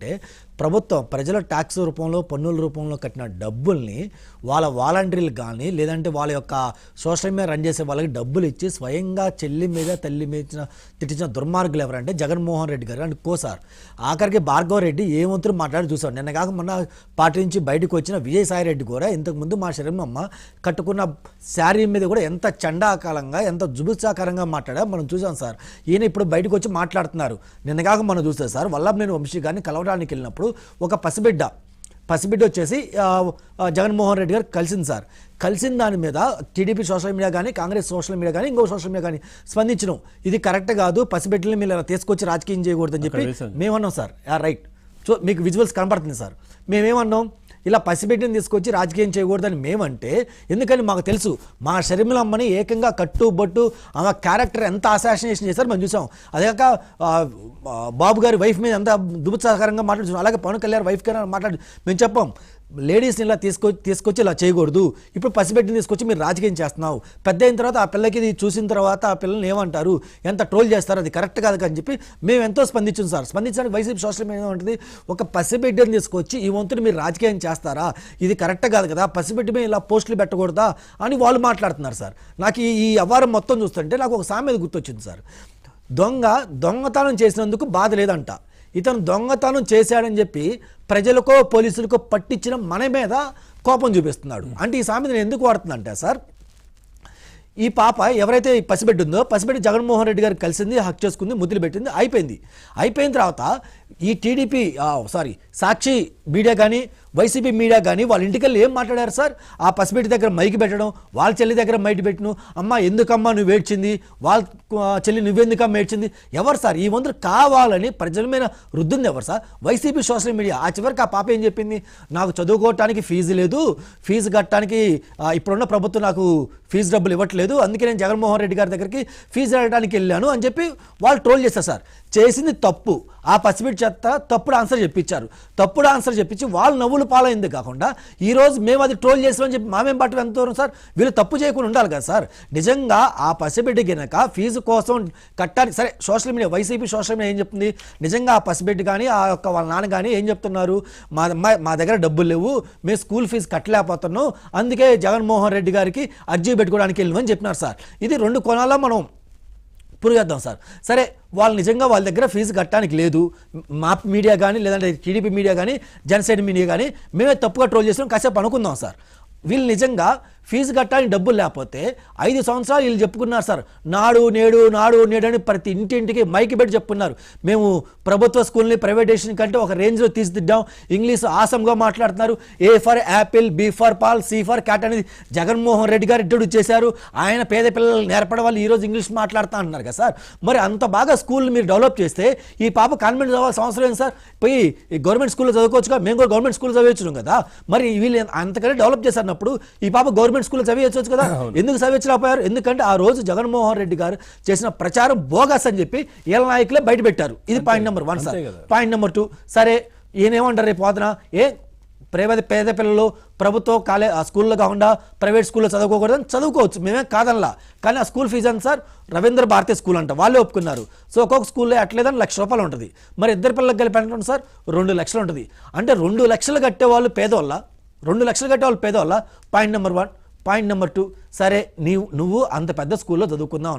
జరుగుతుందంటే ప్రభుత్వం ప్రజల ట్యాక్స్ రూపంలో పన్నుల రూపంలో కట్టిన డబ్బుల్ని వాళ్ళ వాలంటీర్లు కానీ లేదంటే వాళ్ళ యొక్క సోషల్ మీడియా రన్ చేసే వాళ్ళకి డబ్బులు ఇచ్చి స్వయంగా చెల్లి మీద తల్లి మీద తిట్టించిన దుర్మార్గులు ఎవరంటే జగన్మోహన్ రెడ్డి గారు అండ్ కోసార్. ఆఖరికి భార్గవ రెడ్డి ఏ వంతులు మాట్లాడి చూసాడు. నిన్న కాక మొన్న పార్టీ నుంచి బయటకు వచ్చిన విజయసాయి రెడ్డి కూడా ఇంతకుముందు మా శరీరమ్మ కట్టుకున్న శారీ మీద కూడా ఎంత చండాకాలంగా ఎంత జుబుత్సాకరంగా మాట్లాడా మనం చూసాం సార్. ఈయన ఇప్పుడు బయటకు వచ్చి మాట్లాడుతున్నారు. నిన్న కాక మనం చూస్తే సార్ వల్లభనేని వంశీ గారిని కలవడానికి వెళ్ళినప్పుడు ఒక పసిబిడ్డ వచ్చేసి జగన్మోహన్ రెడ్డి గారు కలిసింది సార్. కలిసిన దాని మీద టీడీపీ సోషల్ మీడియా కానీ కాంగ్రెస్ సోషల్ మీడియా కానీ ఇంకో సోషల్ మీడియా కానీ స్పందించడం ఇది కరెక్ట్ కాదు, పసిబిడ్డని మీరు తీసుకొచ్చి రాజకీయం చేయకూడదని చెప్పి మేమన్నాం సార్. రైట్, సో మీకు విజువల్స్ కనపడుతుంది సార్. మేమేమన్నాం, ఇలా పసిబిడ్డని తీసుకొచ్చి రాజకీయం చేయకూడదని మేమంటే, ఎందుకని మాకు తెలుసు మా షర్మిలమ్మని ఏకంగా కట్టుబొట్టు ఆమె క్యారెక్టర్ ఎంత అసాసినేషన్ చేశారు మనం చూసాం. అదేకాక బాబు గారి వైఫ్ మీద ఎంత దుబుత్సాకరంగా మాట్లాడుతున్నాం. అలాగే పవన్ కళ్యాణ్ వైఫ్ గారు మాట్లాడి మేము చెప్పాం లేడీస్ని ఇలా తీసుకొచ్చి ఇలా చేయకూడదు. ఇప్పుడు పసిబిడ్డని తీసుకొచ్చి మీరు రాజకీయం చేస్తున్నావు, పెద్ద అయిన తర్వాత ఆ పిల్లకి ఇది చూసిన తర్వాత ఆ పిల్లల్ని ఏమంటారు, ఎంత ట్రోల్ చేస్తారు, అది కరెక్ట్ కాదు అని చెప్పి మేము ఎంతో స్పందించాం సార్. స్పందించడానికి వైసీపీ సోషల్ మీడియా ఉంటుంది, ఒక పసిబిడ్డని తీసుకొచ్చి ఈ వంతుని మీరు రాజకీయం చేస్తారా, ఇది కరెక్ట్ కాదు కదా, పసిబిడ్డ మీద ఇలా పోస్టులు పెట్టకూడదా అని వాళ్ళు మాట్లాడుతున్నారు సార్. నాకు ఈ వ్యవహారం మొత్తం చూస్తుంటే నాకు ఒక సామెత గుర్తొచ్చింది సార్. దొంగతనం చేసినందుకు బాధ లేదంట, ఇతను దొంగతనం చేశాడని చెప్పి ప్రజలకో పోలీసులకో పట్టించిన మన మీద కోపం చూపిస్తున్నాడు. అంటే ఈ సామెత నేను ఎందుకు వాడుతుందంటే సార్, ఈ పాప ఎవరైతే ఈ పసిబిడ్డ ఉందో పసిబిడ్డ జగన్మోహన్ రెడ్డి గారికి కలిసింది, హక్ చేసుకుంది, ముద్దులు పెట్టింది, అయిపోయిన తర్వాత ఈ టీడీపీ సాక్షి మీడియా కానీ వైసీపీ మీడియా కానీ వాళ్ళ ఇంటికి వెళ్ళి ఏం మాట్లాడారు సార్, ఆ పసిబిడ్డ దగ్గర మైకి పెట్టడం, వాళ్ళ చెల్లి దగ్గర మైకి పెట్టను, అమ్మ ఎందుకమ్మా నువ్వు ఏడ్చింది, వాళ్ళ చెల్లి నువ్వెందుకమ్మా ఏడ్చింది, ఎవరు సార్ ఈ వంతులు కావాలని ప్రజల మీద రుద్దుంది ఎవరు సార్, వైసీపీ సోషల్ మీడియా. ఆ చివరికి ఆ పాప ఏం చెప్పింది, నాకు చదువుకోవటానికి ఫీజు లేదు, ఫీజు కట్టడానికి ఇప్పుడున్న ప్రభుత్వం నాకు ఫీజు డబ్బులు ఇవ్వట్లేదు, అందుకే నేను జగన్మోహన్ రెడ్డి గారి దగ్గరికి ఫీజు అడగడానికి వెళ్ళాను అని చెప్పి వాళ్ళు ట్రోల్ చేస్తారు సార్. చేసింది తప్పు, ఆ పసిబిడ్డ చెత్త తప్పుడు ఆన్సర్ చెప్పించి వాళ్ళు నవ్వులు పాలైంది కాకుండా ఈరోజు మేము అది ట్రోల్ చేసామని చెప్పి మామేం పట్టు ఎంత దూరం సార్, వీళ్ళు తప్పు చేయకుండా ఉండాలి కదా సార్. నిజంగా ఆ పసిబిడ్డ గినక ఫీజు కోసం కట్టాలి సరే, social media YCP social media ఏం చెప్తుంది, నిజంగా ఆ పసిబిడ్డ కానీ ఆ యొక్క వాళ్ళ నాన్న కానీ ఏం చెప్తున్నారు, మా దగ్గర డబ్బులు లేవు, మేము స్కూల్ ఫీజు కట్టలేకపోతున్నాం, అందుకే జగన్మోహన్ రెడ్డి గారికి అర్జీ పెట్టుకోవడానికి వెళ్ళమని చెప్పినారు సార్. ఇది రెండు కోణాల్లో మనం పురుగేద్దాం సార్. సరే, వాళ్ళు నిజంగా వాళ్ళ దగ్గర ఫీజు కట్టడానికి లేదు, మా మీడియా కానీ లేదంటే టీడీపీ మీడియా కానీ జనసేన మీడియా కానీ మేమే తప్పుగా ట్రోల్ చేసినాం, కాసేపు అనుకుందాం సార్. వీళ్ళు నిజంగా ఫీజు కట్టడానికి డబ్బులు లేకపోతే 5 సంవత్సరాలు వీళ్ళు చెప్పుకున్నారు సార్, నాడు నేడు అని ప్రతి ఇంటింటికి మైకి పెట్టి చెప్పుకున్నారు, మేము ప్రభుత్వ స్కూల్ని ప్రైవేటేషన్ కంటే ఒక రేంజ్లో తీర్చిదిద్దాం, ఇంగ్లీష్ ఆసంగా మాట్లాడుతున్నారు, A for apple, B for ball, C for cat అనేది జగన్మోహన్ రెడ్డి గారు ఇంట్రొడ్యూస్ చేశారు. ఆయన పేద పిల్లలు నేర్పడం వల్ల ఈరోజు ఇంగ్లీష్ మాట్లాడుతూ అంటున్నారు కదా సార్. మరి అంత బాగా స్కూల్ని మీరు డెవలప్ చేస్తే ఈ పాప కాన్వెంట్ చదవాల్సిన అవసరం ఏంటి సార్, పోయి గవర్నమెంట్ స్కూల్లో చదువుకోవచ్చుగా, మేము కూడా గవర్నమెంట్ స్కూల్లో చదివచ్చు కదా. మరి వీళ్ళు అంతకంటే డెవలప్ చేశారన్నప్పుడు ఈ పాప గవర్నమెంట్ స్కూల్లో చదివచ్చు కదా, ఎందుకు చదివించలేకపోయారు? ఎందుకంటే ఆ రోజు జగన్మోహన్ రెడ్డి గారు చేసిన ప్రచారం బోగస్ అని చెప్పి వీళ్ళ నాయకులే బయట పెట్టారు. ఇది point number 1 sir. Point number 2, సరే ఈయనేమంటారు రేపు పోతున్నా పేద పిల్లలు ప్రభుత్వ స్కూల్లో కాకుండా ప్రైవేట్ స్కూల్లో చదువుకోకూడదని చదువుకోవచ్చు, మేమే కాదనలా, కానీ ఆ స్కూల్ ఫీజు అని సార్ రవీంద్ర భారతి స్కూల్ అంట వాళ్ళే ఒప్పుకున్నారు. సో ఒక్కొక్క స్కూల్లో అట్లేదని ₹1,00,000 ఉంటుంది, మరి ఇద్దరు పిల్లలకి కలిపి ఎంత సార్ 2 లక్షలు ఉంటుంది. అంటే 2 లక్షలు కట్టేవాళ్ళు పేదవాళ్ళ, 2 లక్షలు కట్టేవాళ్ళు పేదవాళ్ళ. Point number 1. పాయింట్ నెంబర్ 2, సరే నువ్వు అంత పెద్ద స్కూల్లో చదువుకుందాం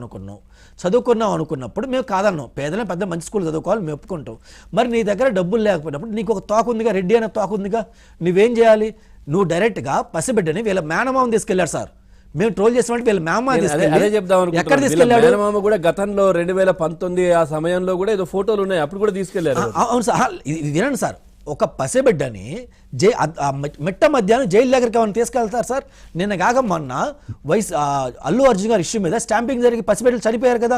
అనుకున్నప్పుడు మేము కాదన్నాం, పేదలే పెద్ద మంచి స్కూల్ చదువుకోవాలి మేము ఒప్పుకుంటాం. మరి నీ దగ్గర డబ్బులు లేకపోయినప్పుడు నీకు ఒక తోక ఉందిగా, రెడ్డి అనే తోక ఉందిగా, నువ్వేం చేయాలి, నువ్వు డైరెక్ట్గా పసిబిడ్డని వీళ్ళ మేనమామని తీసుకెళ్లారు సార్. మేము ట్రోల్ చేసినట్టు వీళ్ళ మేనమామ ఎక్కడ తీసుకెళ్ళాడు, మేనమామ కూడా గతంలో 2019 ఆ సమయంలో కూడా ఏదో ఫోటోలు ఉన్నాయి, అప్పుడు కూడా తీసుకెళ్లారు. అవును సార్, ఇది వినండి సార్, ఒక పసిబిడ్డని మిట్ట మధ్యాహ్నం జైలు దగ్గరికి ఏమైనా తీసుకెళ్తారు సార్. నిన్న కాక మొన్న అల్లు అర్జున్ గారి ఇష్యూ మీద స్టాంపింగ్ జరిగి పసిబిడ్డలు చనిపోయారు కదా.